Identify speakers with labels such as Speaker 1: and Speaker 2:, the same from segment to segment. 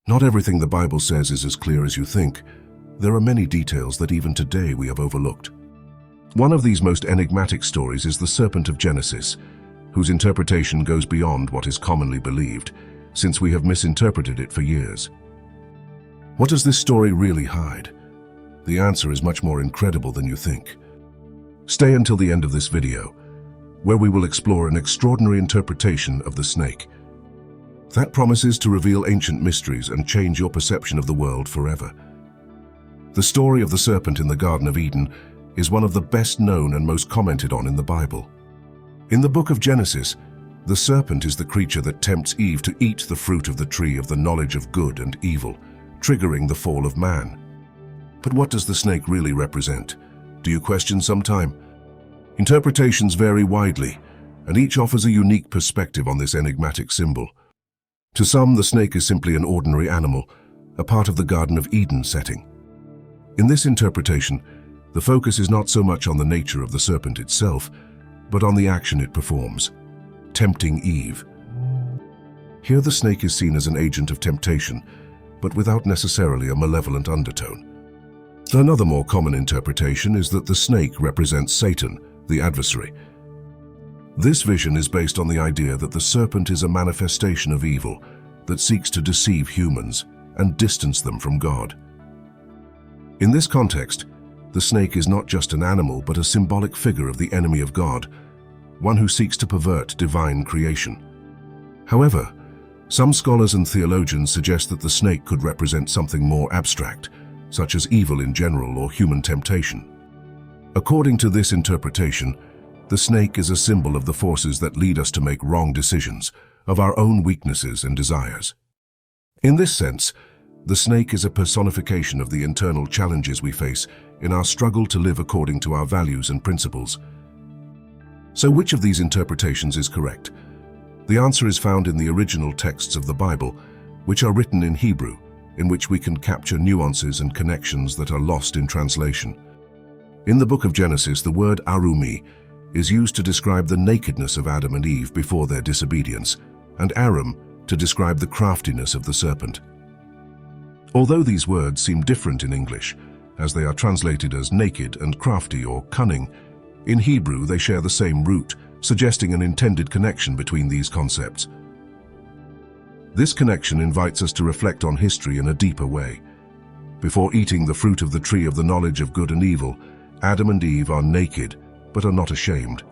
Speaker 1: Not everything the Bible says is as clear as you think. There are many details that even today we have overlooked. One of these most enigmatic stories is the Serpent of Genesis, whose interpretation goes beyond what is commonly believed, since we have misinterpreted it for years. What does this story really hide? The answer is much more incredible than you think. Stay until the end of this video, where we will explore an extraordinary interpretation of the snake that promises to reveal ancient mysteries and change your perception of the world forever. The story of the serpent in the Garden of Eden is one of the best known and most commented on in the Bible. In the book of Genesis, the serpent is the creature that tempts Eve to eat the fruit of the tree of the knowledge of good and evil, triggering the fall of man. But what does the snake really represent? Do you question sometime? Interpretations vary widely, and each offers a unique perspective on this enigmatic symbol. To some, the snake is simply an ordinary animal, a part of the Garden of Eden setting. In this interpretation, the focus is not so much on the nature of the serpent itself, but on the action it performs, tempting Eve. Here the snake is seen as an agent of temptation, but without necessarily a malevolent undertone. Another more common interpretation is that the snake represents Satan, the adversary. This vision is based on the idea that the serpent is a manifestation of evil that seeks to deceive humans and distance them from God. In this context, the snake is not just an animal but a symbolic figure of the enemy of God, one who seeks to pervert divine creation. However, some scholars and theologians suggest that the snake could represent something more abstract, such as evil in general or human temptation. According to this interpretation, the snake is a symbol of the forces that lead us to make wrong decisions, of our own weaknesses and desires. In this sense, the snake is a personification of the internal challenges we face in our struggle to live according to our values and principles. So which of these interpretations is correct? The answer is found in the original texts of the Bible, which are written in Hebrew, in which we can capture nuances and connections that are lost in translation. In the book of Genesis, the word arumi is used to describe the nakedness of Adam and Eve before their disobedience, and arum to describe the craftiness of the serpent. Although these words seem different in English, as they are translated as naked and crafty or cunning, in Hebrew they share the same root, suggesting an intended connection between these concepts. This connection invites us to reflect on history in a deeper way. Before eating the fruit of the tree of the knowledge of good and evil, Adam and Eve are naked, but are not ashamed.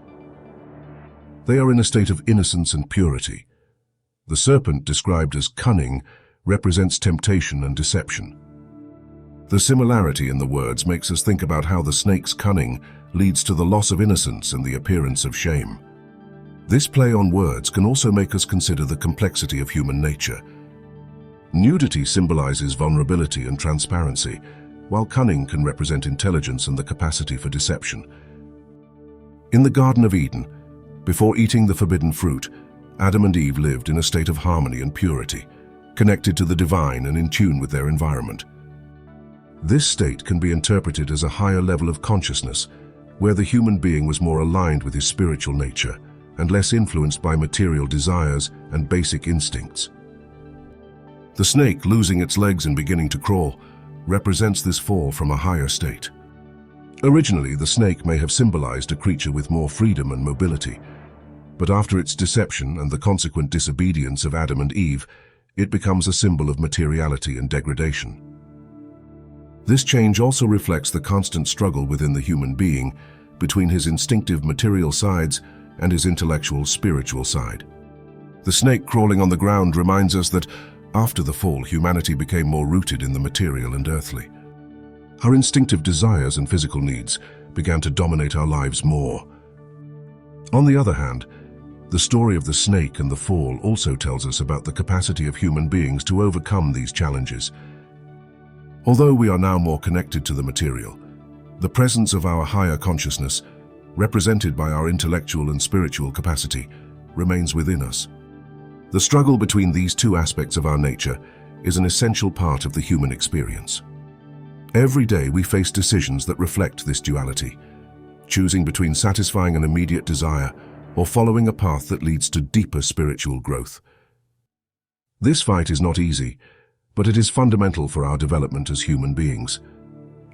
Speaker 1: They are in a state of innocence and purity. The serpent, described as cunning, represents temptation and deception. The similarity in the words makes us think about how the snake's cunning leads to the loss of innocence and the appearance of shame. This play on words can also make us consider the complexity of human nature. Nudity symbolizes vulnerability and transparency, while cunning can represent intelligence and the capacity for deception. In the Garden of Eden, before eating the forbidden fruit, Adam and Eve lived in a state of harmony and purity, connected to the divine and in tune with their environment. This state can be interpreted as a higher level of consciousness, where the human being was more aligned with his spiritual nature and less influenced by material desires and basic instincts. The snake, losing its legs and beginning to crawl, represents this fall from a higher state. Originally, the snake may have symbolized a creature with more freedom and mobility, but after its deception and the consequent disobedience of Adam and Eve, it becomes a symbol of materiality and degradation. This change also reflects the constant struggle within the human being between his instinctive material sides and his intellectual spiritual side. The snake crawling on the ground reminds us that after the fall, humanity became more rooted in the material and earthly. Our instinctive desires and physical needs began to dominate our lives more. On the other hand, the story of the snake and the fall also tells us about the capacity of human beings to overcome these challenges. Although we are now more connected to the material, the presence of our higher consciousness, represented by our intellectual and spiritual capacity, remains within us. The struggle between these two aspects of our nature is an essential part of the human experience. Every day we face decisions that reflect this duality, choosing between satisfying an immediate desire or following a path that leads to deeper spiritual growth. This fight is not easy, but it is fundamental for our development as human beings.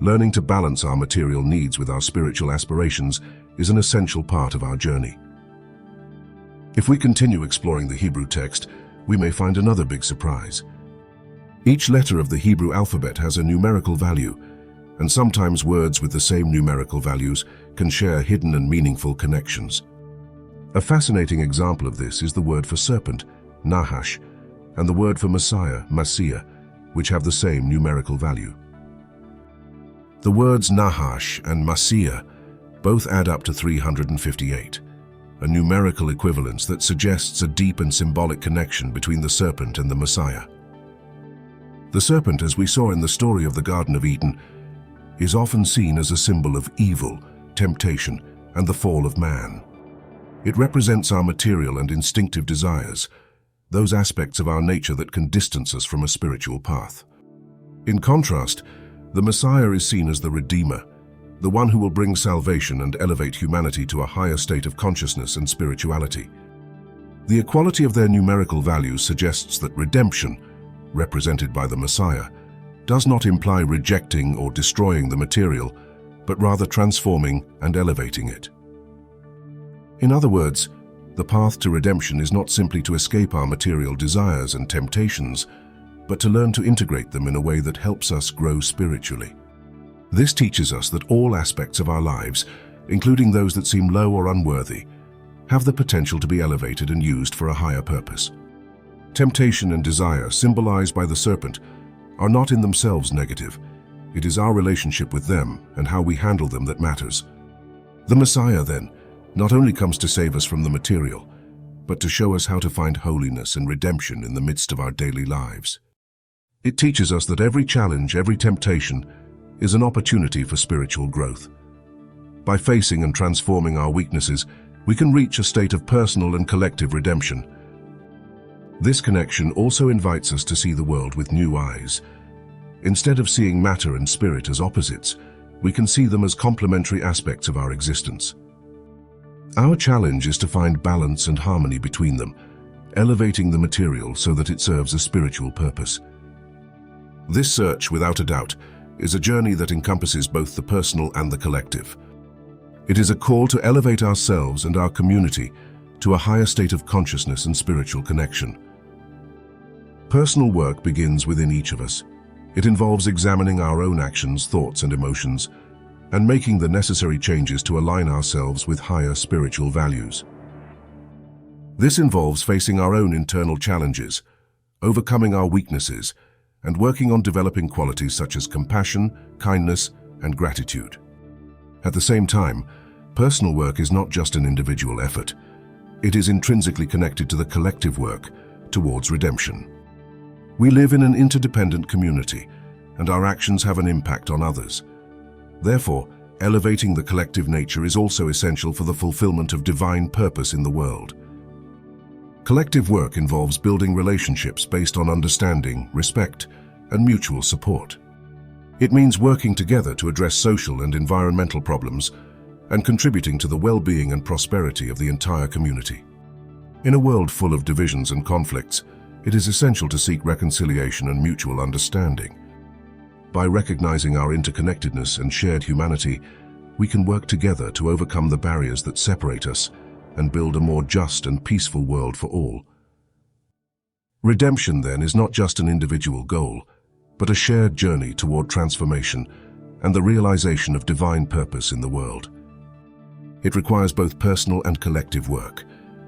Speaker 1: Learning to balance our material needs with our spiritual aspirations is an essential part of our journey. If we continue exploring the Hebrew text, we may find another big surprise. Each letter of the Hebrew alphabet has a numerical value, and sometimes words with the same numerical values can share hidden and meaningful connections. A fascinating example of this is the word for serpent, Nahash, and the word for Messiah, Messiah, which have the same numerical value. The words Nahash and Messiah both add up to 358, a numerical equivalence that suggests a deep and symbolic connection between the serpent and the Messiah. The serpent, as we saw in the story of the Garden of Eden, is often seen as a symbol of evil, temptation, and the fall of man. It represents our material and instinctive desires, those aspects of our nature that can distance us from a spiritual path. In contrast, the Messiah is seen as the Redeemer, the one who will bring salvation and elevate humanity to a higher state of consciousness and spirituality. The equality of their numerical values suggests that redemption, represented by the Messiah, does not imply rejecting or destroying the material, but rather transforming and elevating it. In other words, the path to redemption is not simply to escape our material desires and temptations, but to learn to integrate them in a way that helps us grow spiritually. This teaches us that all aspects of our lives, including those that seem low or unworthy, have the potential to be elevated and used for a higher purpose. Temptation and desire, symbolized by the serpent, are not in themselves negative. It is our relationship with them and how we handle them that matters. The Messiah, then, not only comes to save us from the material, but to show us how to find holiness and redemption in the midst of our daily lives. It teaches us that every challenge, every temptation, is an opportunity for spiritual growth. By facing and transforming our weaknesses, we can reach a state of personal and collective redemption. This connection also invites us to see the world with new eyes. Instead of seeing matter and spirit as opposites, we can see them as complementary aspects of our existence. Our challenge is to find balance and harmony between them, elevating the material so that it serves a spiritual purpose. This search, without a doubt, is a journey that encompasses both the personal and the collective. It is a call to elevate ourselves and our community to a higher state of consciousness and spiritual connection. Personal work begins within each of us. It involves examining our own actions, thoughts, and emotions, and making the necessary changes to align ourselves with higher spiritual values. This involves facing our own internal challenges, overcoming our weaknesses, and working on developing qualities such as compassion, kindness, and gratitude. At the same time, personal work is not just an individual effort. It is intrinsically connected to the collective work towards redemption. We live in an interdependent community, and our actions have an impact on others. Therefore, elevating the collective nature is also essential for the fulfillment of divine purpose in the world. Collective work involves building relationships based on understanding, respect, and mutual support. It means working together to address social and environmental problems and contributing to the well-being and prosperity of the entire community. In a world full of divisions and conflicts, it is essential to seek reconciliation and mutual understanding. By recognizing our interconnectedness and shared humanity, we can work together to overcome the barriers that separate us and build a more just and peaceful world for all. Redemption, then, is not just an individual goal, but a shared journey toward transformation and the realization of divine purpose in the world. It requires both personal and collective work,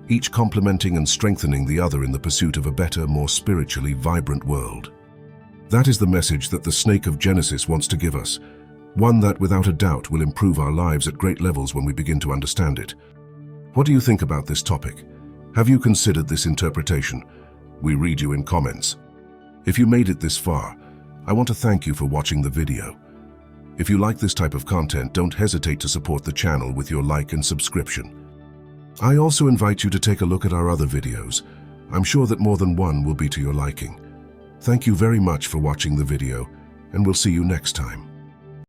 Speaker 1: each complementing and strengthening the other in the pursuit of a better, more spiritually vibrant world. That is the message that the Snake of Genesis wants to give us, one that without a doubt will improve our lives at great levels when we begin to understand it. What do you think about this topic? Have you considered this interpretation? We read you in comments. If you made it this far, I want to thank you for watching the video. If you like this type of content, don't hesitate to support the channel with your like and subscription. I also invite you to take a look at our other videos. I'm sure that more than one will be to your liking. Thank you very much for watching the video, and we'll see you next time.